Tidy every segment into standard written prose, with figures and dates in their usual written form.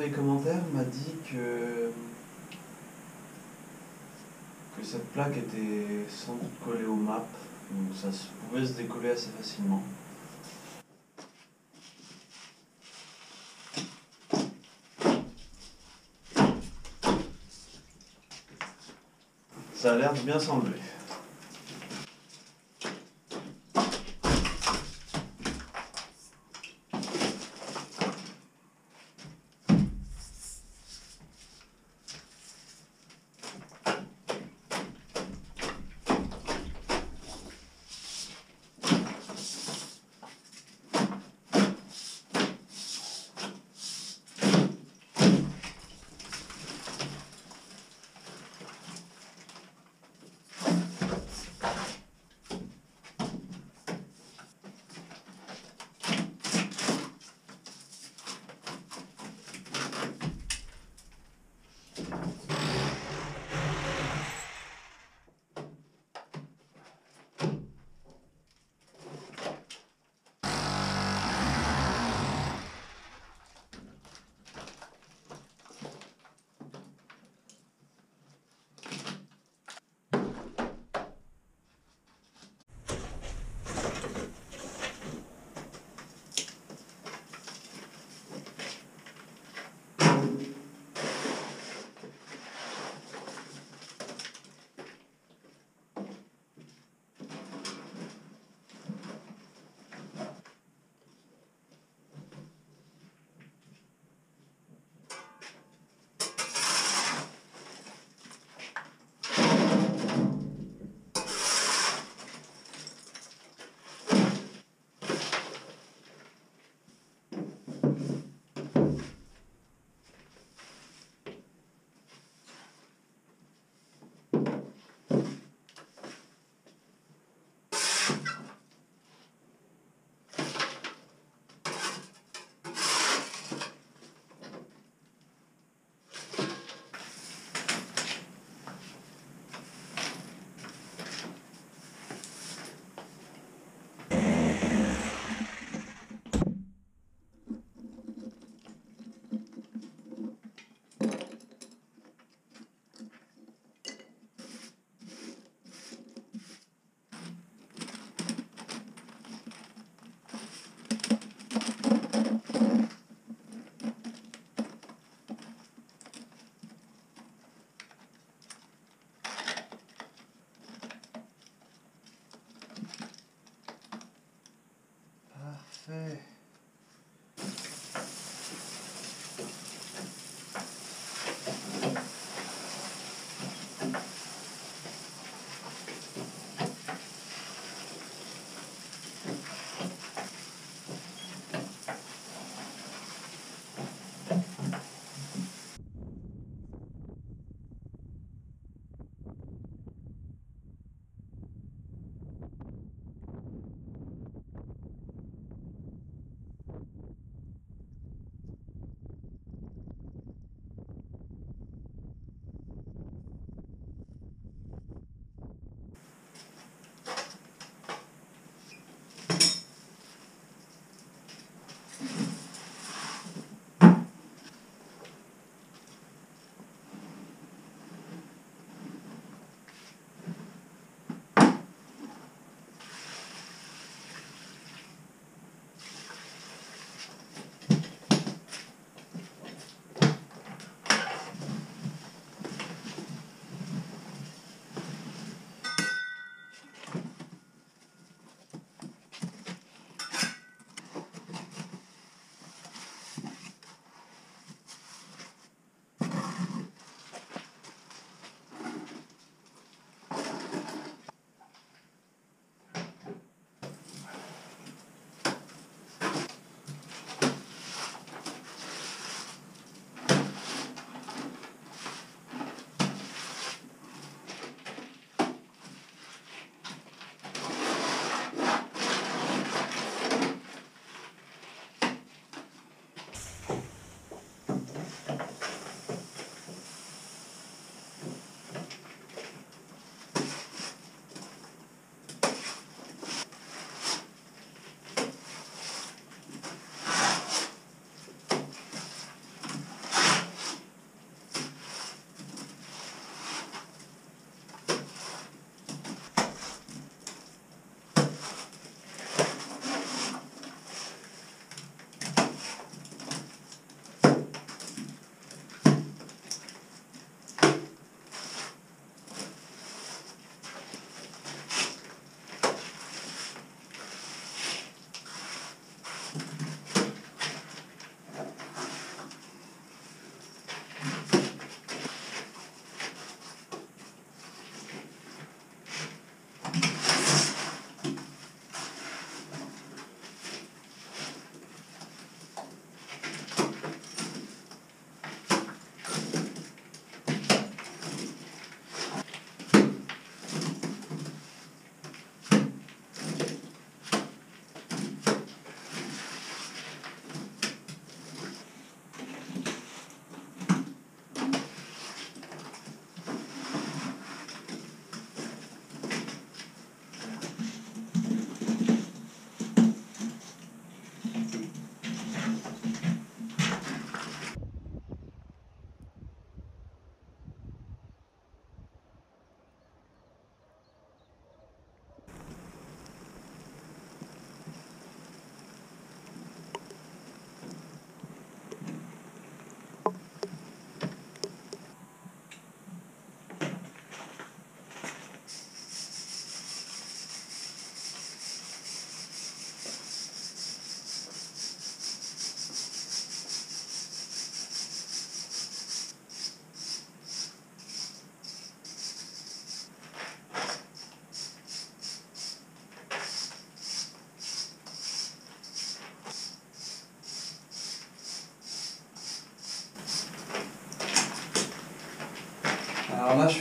les commentaires m'a dit que cette plaque était sans doute collée au map, donc ça pouvait se décoller assez facilement. Ça a l'air de bien s'enlever.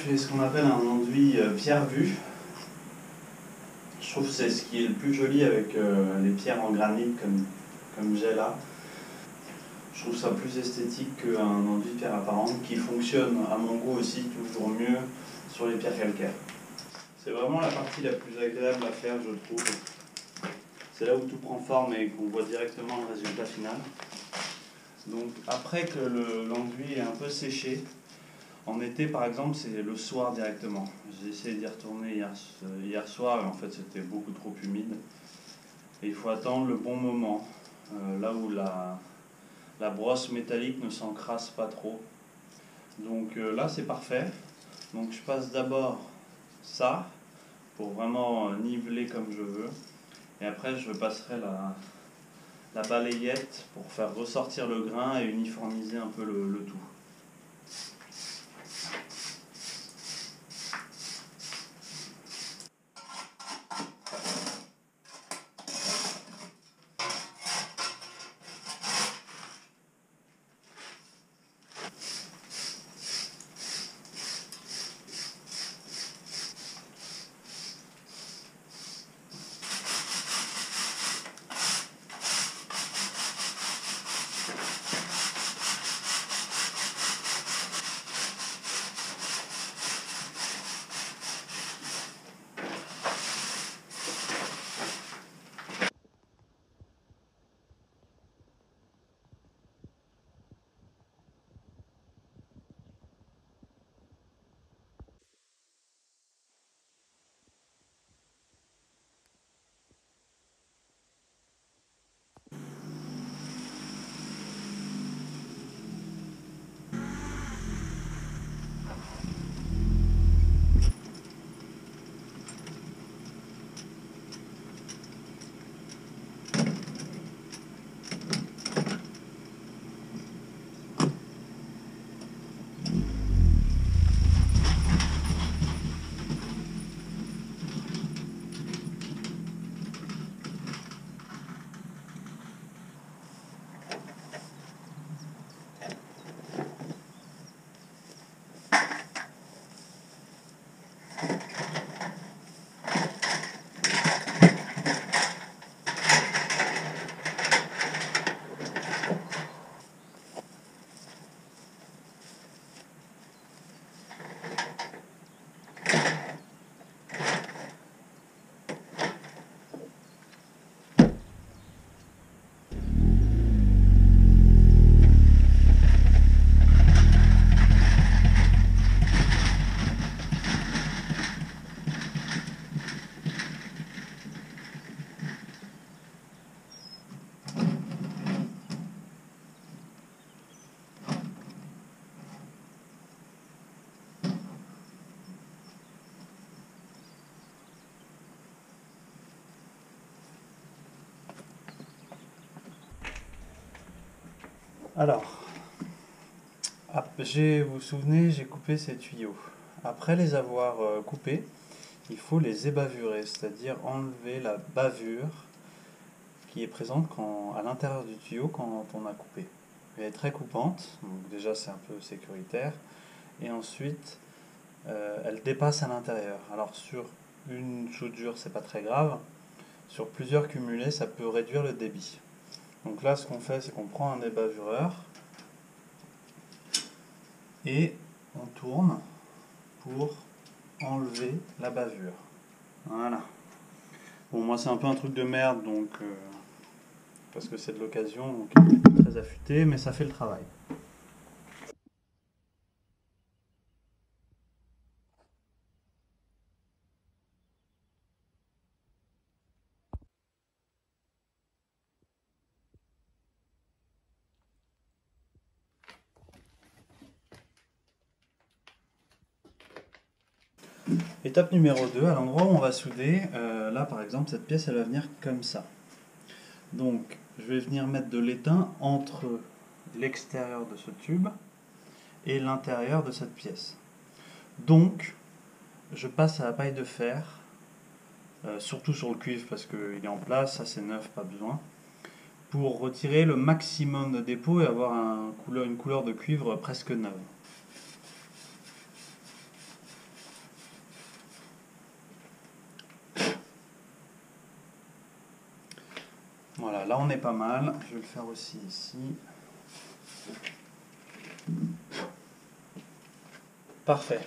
fais ce qu'on appelle un enduit pierre vue. Je trouve que c'est ce qui est le plus joli avec les pierres en granit comme j'ai là. Je trouve ça plus esthétique qu'un enduit pierre apparente qui fonctionne à mon goût aussi toujours mieux sur les pierres calcaires. C'est vraiment la partie la plus agréable à faire, je trouve. C'est là où tout prend forme et qu'on voit directement le résultat final. Donc après que l'enduit est un peu séché, en été par exemple c'est le soir directement. J'ai essayé d'y retourner hier soir et en fait c'était beaucoup trop humide. Et il faut attendre le bon moment, là où la brosse métallique ne s'encrasse pas trop. Donc là c'est parfait. Donc je passe d'abord ça pour vraiment niveler comme je veux. Et après je passerai la balayette pour faire ressortir le grain et uniformiser un peu le tout. Alors, vous vous souvenez, j'ai coupé ces tuyaux. Après les avoir coupés, il faut les ébavurer, c'est-à-dire enlever la bavure qui est présente à l'intérieur du tuyau quand on a coupé. Elle est très coupante, donc déjà c'est un peu sécuritaire, et ensuite elle dépasse à l'intérieur. Alors sur une soudure c'est pas très grave, sur plusieurs cumulés ça peut réduire le débit. Donc là ce qu'on fait c'est qu'on prend un ébavureur et on tourne pour enlever la bavure. Voilà. Bon, moi c'est un peu un truc de merde donc parce que c'est de l'occasion, donc il n'est pas très affûté, mais ça fait le travail. Étape numéro 2, à l'endroit où on va souder, là par exemple cette pièce elle va venir comme ça. Donc je vais venir mettre de l'étain entre l'extérieur de ce tube et l'intérieur de cette pièce. Donc je passe à la paille de fer, surtout sur le cuivre parce qu'il est en place, ça c'est neuf, pas besoin, pour retirer le maximum de dépôt et avoir une couleur de cuivre presque neuve. Voilà, là on est pas mal. Je vais le faire aussi ici. Parfait.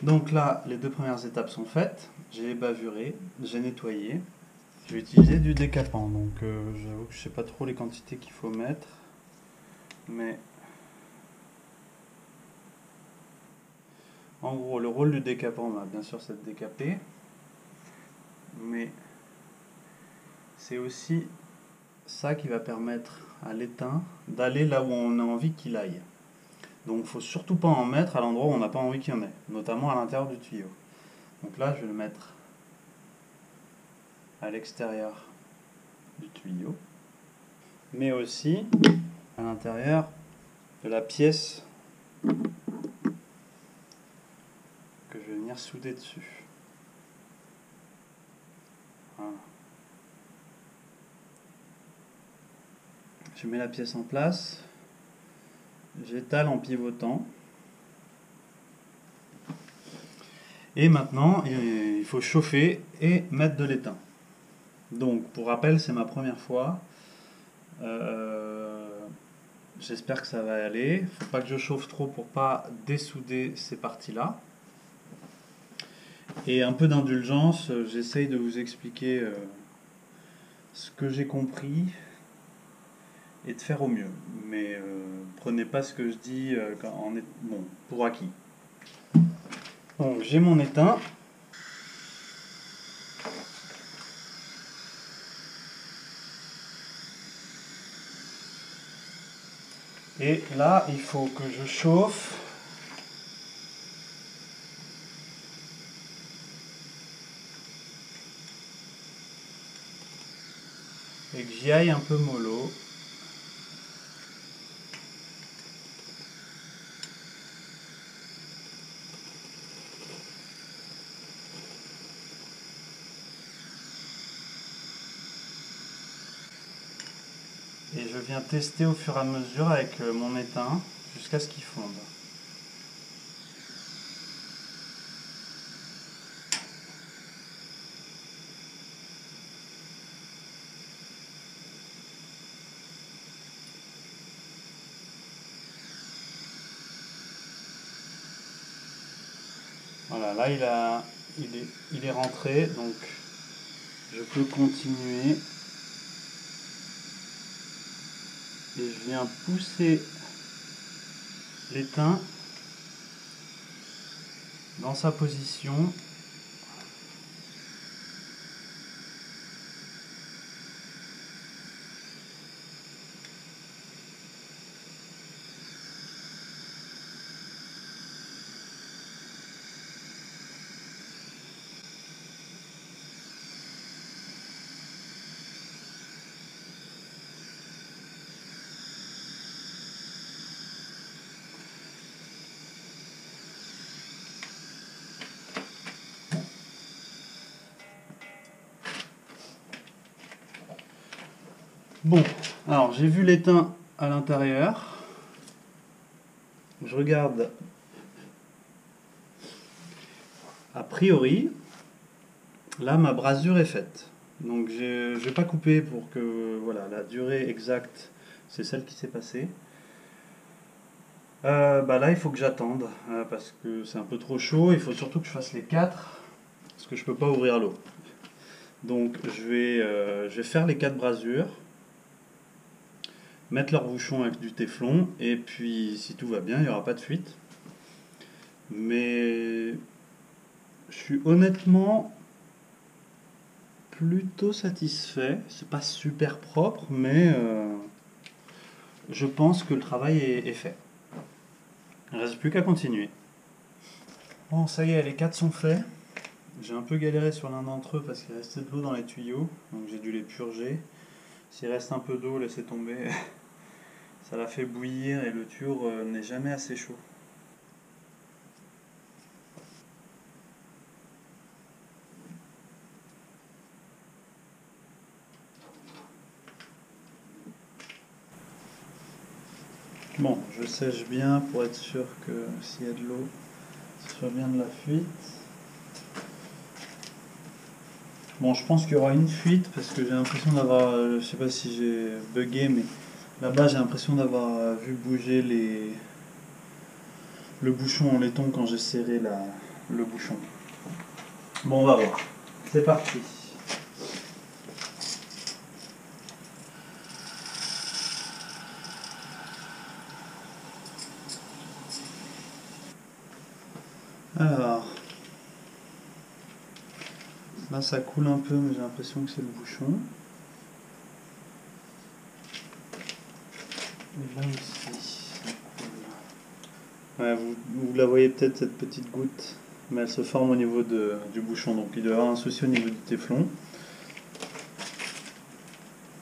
Donc là, les 2 premières étapes sont faites. J'ai bavuré, j'ai nettoyé. Je vais utiliser du décapant, donc j'avoue que je ne sais pas trop les quantités qu'il faut mettre. Mais en gros, le rôle du décapant, bah, bien sûr, c'est de décaper. Mais c'est aussi ça qui va permettre à l'étain d'aller là où on a envie qu'il aille. Donc il ne faut surtout pas en mettre à l'endroit où on n'a pas envie qu'il y en ait, notamment à l'intérieur du tuyau. Donc là, je vais le mettre à l'extérieur du tuyau, mais aussi à l'intérieur de la pièce que je vais venir souder dessus. Voilà. Je mets la pièce en place, j'étale en pivotant. Et maintenant, il faut chauffer et mettre de l'étain. Donc, pour rappel, c'est ma première fois. J'espère que ça va aller. Il ne faut pas que je chauffe trop pour pas dessouder ces parties-là. Et un peu d'indulgence, j'essaye de vous expliquer ce que j'ai compris et de faire au mieux. Mais prenez pas ce que je dis bon, pour acquis. Donc j'ai mon étain. Et là, il faut que je chauffe. Et que j'y aille un peu mollo. Et je viens tester au fur et à mesure avec mon étain jusqu'à ce qu'il fonde. Voilà, là il est rentré, donc je peux continuer. Et je viens pousser l'étain dans sa position. Bon, alors j'ai vu l'étain à l'intérieur. Je regarde. A priori, là ma brasure est faite. Donc je ne vais pas couper pour que voilà, la durée exacte, c'est celle qui s'est passée. Là il faut que j'attende parce que c'est un peu trop chaud. Il faut surtout que je fasse les 4 parce que je ne peux pas ouvrir l'eau. Donc je vais faire les 4 brasures, mettre leur bouchon avec du téflon et puis si tout va bien il n'y aura pas de fuite. Mais je suis honnêtement plutôt satisfait. C'est pas super propre mais je pense que le travail est fait. Il ne reste plus qu'à continuer. Bon, ça y est, les 4 sont faits. J'ai un peu galéré sur l'un d'entre eux parce qu'il restait de l'eau dans les tuyaux, donc j'ai dû les purger. S'il reste un peu d'eau, laissez tomber. Ça l'a fait bouillir et le tuyau n'est jamais assez chaud. Bon, je sèche bien pour être sûr que s'il y a de l'eau, ce soit bien de la fuite. Bon, je pense qu'il y aura une fuite parce que j'ai l'impression d'avoir, je sais pas si j'ai bugué, mais là-bas j'ai l'impression d'avoir vu bouger le bouchon en laiton quand j'ai serré le bouchon. Bon, on va voir. C'est parti. Alors, là ça coule un peu, mais j'ai l'impression que c'est le bouchon. Et là aussi, ça coule. Ouais, vous la voyez peut-être cette petite goutte, mais elle se forme au niveau du bouchon, donc il doit y avoir un souci au niveau du téflon.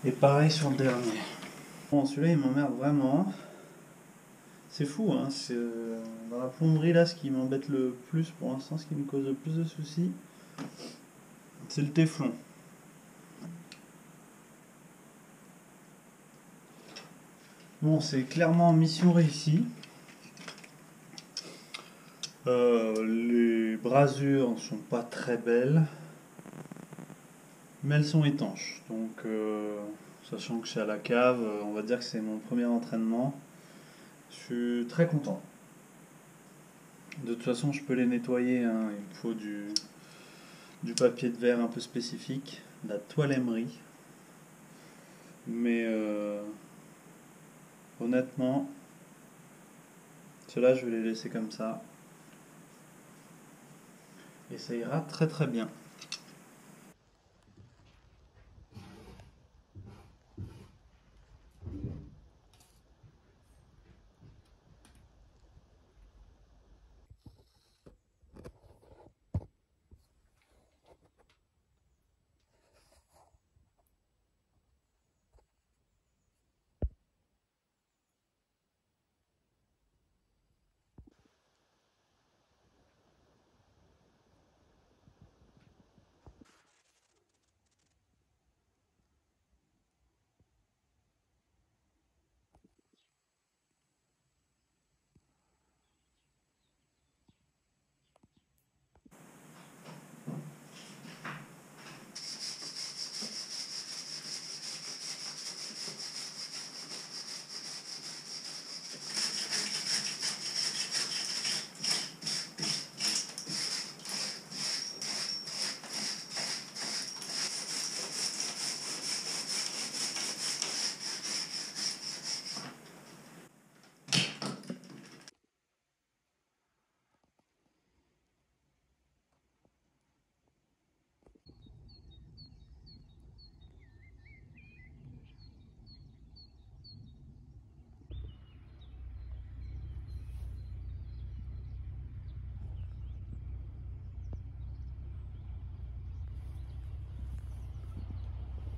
Et pareil sur le dernier. Bon, celui-là il m'emmerde vraiment. C'est fou, hein, c'est dans la plomberie là, ce qui m'embête le plus pour l'instant, ce qui me cause le plus de soucis, c'est le téflon. Bon, c'est clairement mission réussie. Les brasures ne sont pas très belles, mais elles sont étanches. Donc, sachant que je suis à la cave, on va dire que c'est mon premier entraînement. Je suis très content. De toute façon, je peux les nettoyer, hein. Il me faut du papier de verre un peu spécifique, de la toile émerie. Mais honnêtement, ceux-là, je vais les laisser comme ça. Et ça ira très très bien.